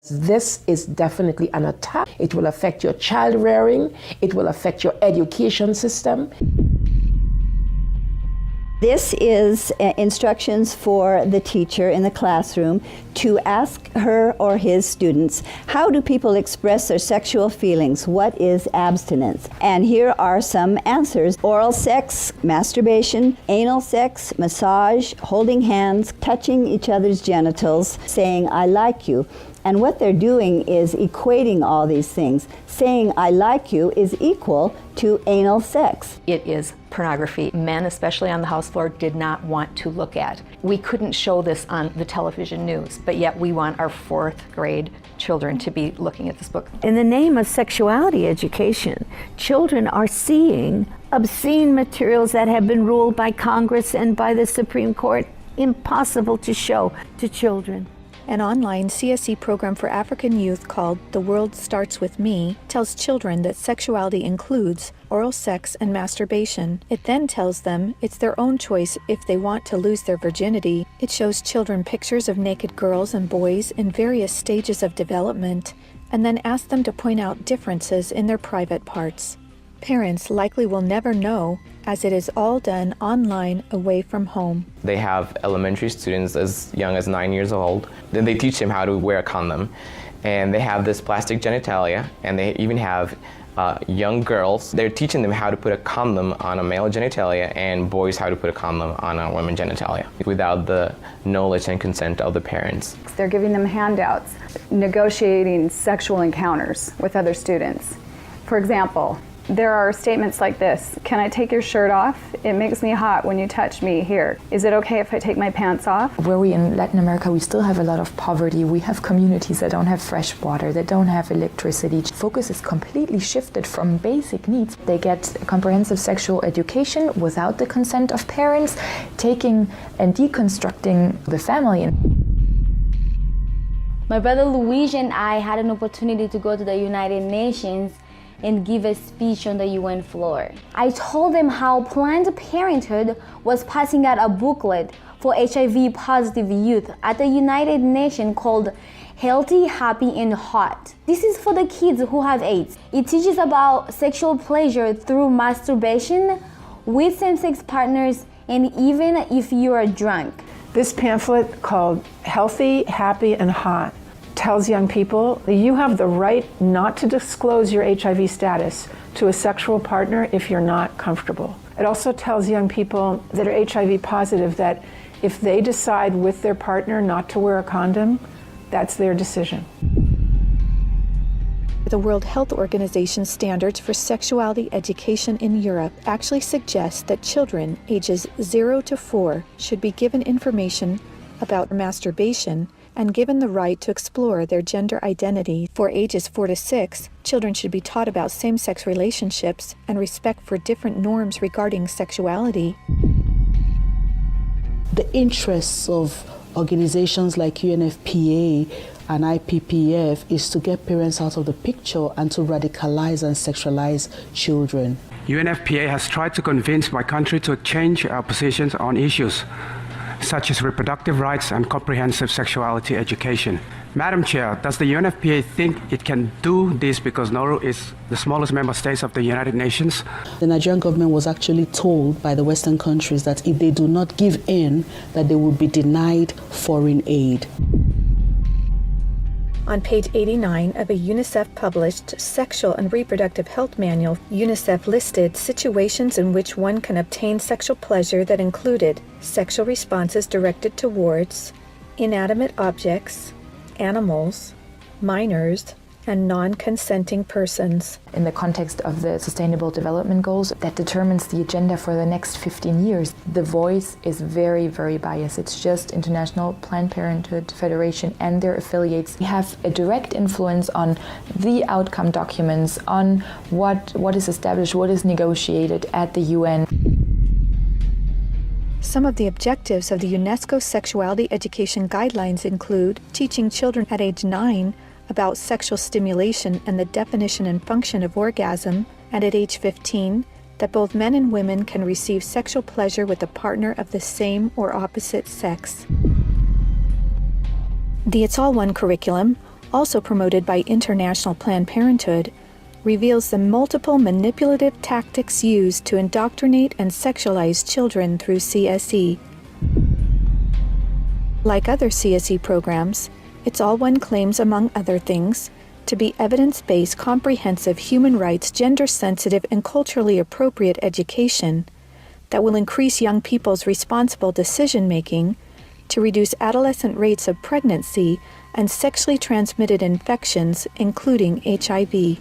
This is definitely an attack. It will affect your child rearing. It will affect your education system. This is instructions for the teacher in the classroom to ask her or his students, how do people express their sexual feelings? What is abstinence? And here are some answers. Oral sex, masturbation, anal sex, massage, holding hands, touching each other's genitals, saying, I like you. And what they're doing is equating all these things. Saying, I like you is equal to anal sex. It is pornography. Men, especially on the house floor, did not want to look at. We couldn't show this on the television news, but yet we want our 4th grade children to be looking at this book. In the name of sexuality education, children are seeing obscene materials that have been ruled by Congress and by the Supreme Court impossible to show to children. An online CSE program for African youth called The World Starts With Me tells children that sexuality includes oral sex and masturbation. It then tells them it's their own choice if they want to lose their virginity. It shows children pictures of naked girls and boys in various stages of development, and then asks them to point out differences in their private parts. Parents likely will never know, as it is all done online away from home. They have elementary students as young as 9 years old. Then they teach them how to wear a condom. And they have this plastic genitalia, and they even have young girls. They're teaching them how to put a condom on a male genitalia and boys how to put a condom on a women's genitalia without the knowledge and consent of the parents. They're giving them handouts, negotiating sexual encounters with other students. For example, there are statements like this: can I take your shirt off? It makes me hot when you touch me here. Is it okay if I take my pants off? Where we in Latin America, we still have a lot of poverty. We have communities that don't have fresh water, that don't have electricity. Focus is completely shifted from basic needs. They get comprehensive sexual education without the consent of parents, taking and deconstructing the family. My brother Luigi and I had an opportunity to go to the United Nations and give a speech on the UN floor. I told them how Planned Parenthood was passing out a booklet for HIV positive youth at the United Nations called Healthy, Happy, and Hot. This is for the kids who have AIDS. It teaches about sexual pleasure through masturbation, with same-sex partners, and even if you are drunk. This pamphlet called Healthy, Happy, and Hot tells young people that you have the right not to disclose your HIV status to a sexual partner if you're not comfortable. It also tells young people that are HIV positive that if they decide with their partner not to wear a condom, that's their decision. The World Health Organization standards for sexuality education in Europe actually suggest that children ages 0 to 4 should be given information about masturbation and given the right to explore their gender identity. For ages 4 to 6, children should be taught about same-sex relationships and respect for different norms regarding sexuality. The interests of organizations like UNFPA and IPPF is to get parents out of the picture and to radicalize and sexualize children. UNFPA has tried to convince my country to change our positions on issues such as reproductive rights and comprehensive sexuality education. Madam Chair, does the UNFPA think it can do this because Nauru is the smallest member state of the United Nations? The Nigerian government was actually told by the Western countries that if they do not give in, that they will be denied foreign aid. On page 89 of a UNICEF-published Sexual and Reproductive Health Manual, UNICEF listed situations in which one can obtain sexual pleasure that included sexual responses directed towards inanimate objects, animals, minors, and non-consenting persons. In the context of the Sustainable Development Goals that determines the agenda for the next 15 years, the voice is very, very biased. It's just International Planned Parenthood Federation and their affiliates have a direct influence on the outcome documents, on what is established, what is negotiated at the UN. Some of the objectives of the UNESCO Sexuality Education Guidelines include teaching children at age 9 about sexual stimulation and the definition and function of orgasm, and at age 15, that both men and women can receive sexual pleasure with a partner of the same or opposite sex. The It's All One curriculum also promoted by International Planned Parenthood, reveals the multiple manipulative tactics used to indoctrinate and sexualize children through CSE. Like other CSE programs, It's All One claims, among other things, to be evidence-based, comprehensive, human rights, gender-sensitive, and culturally appropriate education that will increase young people's responsible decision-making, to reduce adolescent rates of pregnancy and sexually transmitted infections, including HIV.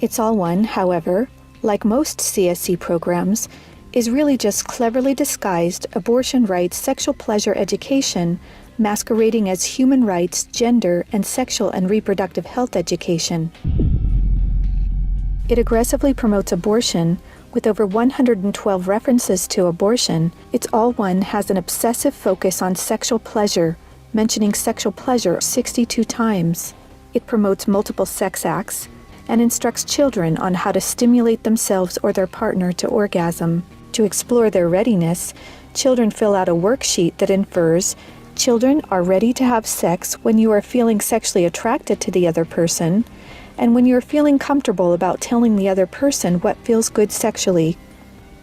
It's All One, however, like most CSE programs, is really just cleverly disguised abortion rights, sexual pleasure education, masquerading as human rights, gender, and sexual and reproductive health education. It aggressively promotes abortion. With over 112 references to abortion, It's All One has an obsessive focus on sexual pleasure, mentioning sexual pleasure 62 times. It promotes multiple sex acts and instructs children on how to stimulate themselves or their partner to orgasm. To explore their readiness, children fill out a worksheet that infers children are ready to have sex when you are feeling sexually attracted to the other person, and when you're feeling comfortable about telling the other person what feels good sexually.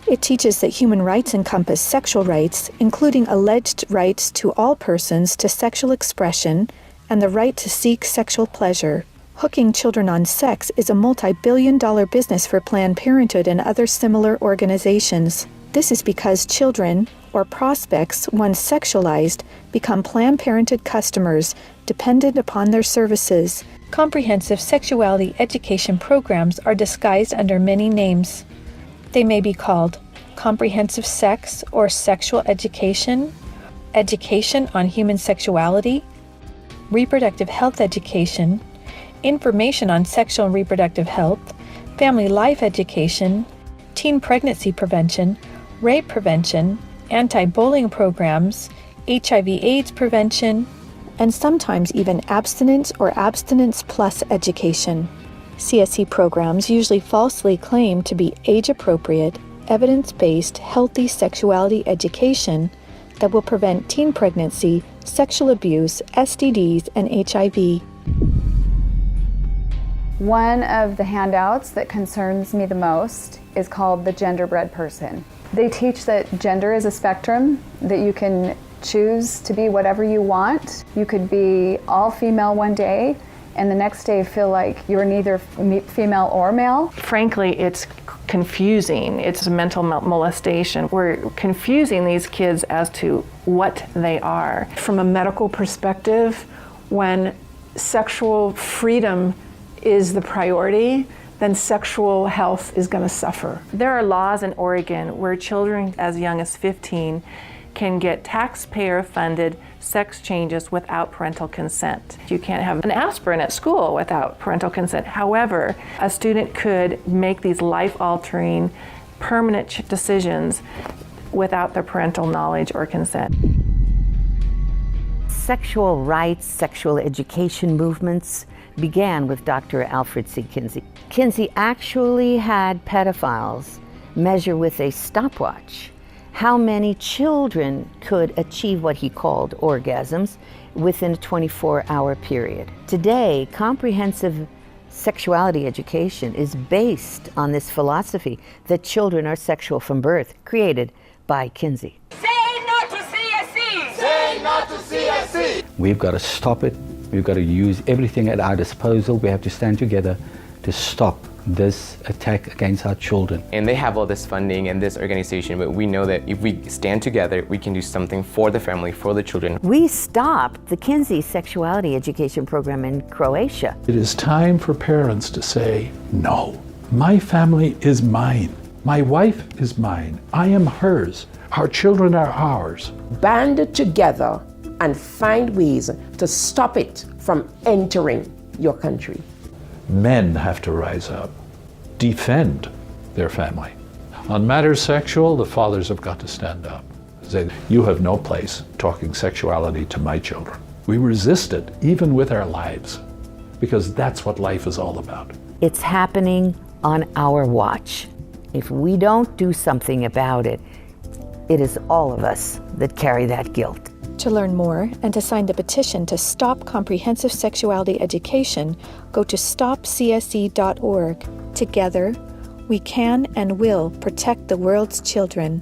It teaches that human rights encompass sexual rights, including alleged rights to all persons to sexual expression and the right to seek sexual pleasure. Hooking children on sex is a multi-billion-dollar business for Planned Parenthood and other similar organizations. This is because children, or prospects, once sexualized, become Planned Parenthood customers, dependent upon their services. Comprehensive sexuality education programs are disguised under many names. They may be called comprehensive sex or sexual education, education on human sexuality, reproductive health education, information on sexual and reproductive health, family life education, teen pregnancy prevention, rape prevention, anti-bullying programs, HIV/AIDS prevention, and sometimes even abstinence or abstinence plus education. CSE programs usually falsely claim to be age-appropriate, evidence-based, healthy sexuality education that will prevent teen pregnancy, sexual abuse, STDs, and HIV. One of the handouts that concerns me the most is called the Genderbread Person. They teach that gender is a spectrum, that you can choose to be whatever you want. You could be all female one day and the next day feel like you're neither female or male. Frankly, it's confusing. It's a mental molestation. We're confusing these kids as to what they are. From a medical perspective, when sexual freedom is the priority, then sexual health is going to suffer. There are laws in Oregon where children as young as 15 can get taxpayer-funded sex changes without parental consent. You can't have an aspirin at school without parental consent. However, a student could make these life-altering, permanent decisions without their parental knowledge or consent. Sexual rights, sexual education movements began with Dr. Alfred C. Kinsey. Kinsey actually had pedophiles measure with a stopwatch how many children could achieve what he called orgasms within a 24-hour period. Today, comprehensive sexuality education is based on this philosophy that children are sexual from birth, created by Kinsey. Say no to CSE! Say no to CSE! We've got to stop it. We've got to use everything at our disposal. We have to stand together to stop this attack against our children. And they have all this funding and this organization, but we know that if we stand together, we can do something for the family, for the children. We stopped the Kinsey sexuality education program in Croatia. It is time for parents to say, no, my family is mine. My wife is mine. I am hers. Our children are ours. Band together and find ways to stop it from entering your country. Men have to rise up, defend their family. On matters sexual, the fathers have got to stand up. Say, you have no place talking sexuality to my children. We resist it, even with our lives, because that's what life is all about. It's happening on our watch. If we don't do something about it, it is all of us that carry that guilt. To learn more and to sign the petition to stop comprehensive sexuality education, go to stopcse.org. Together, we can and will protect the world's children.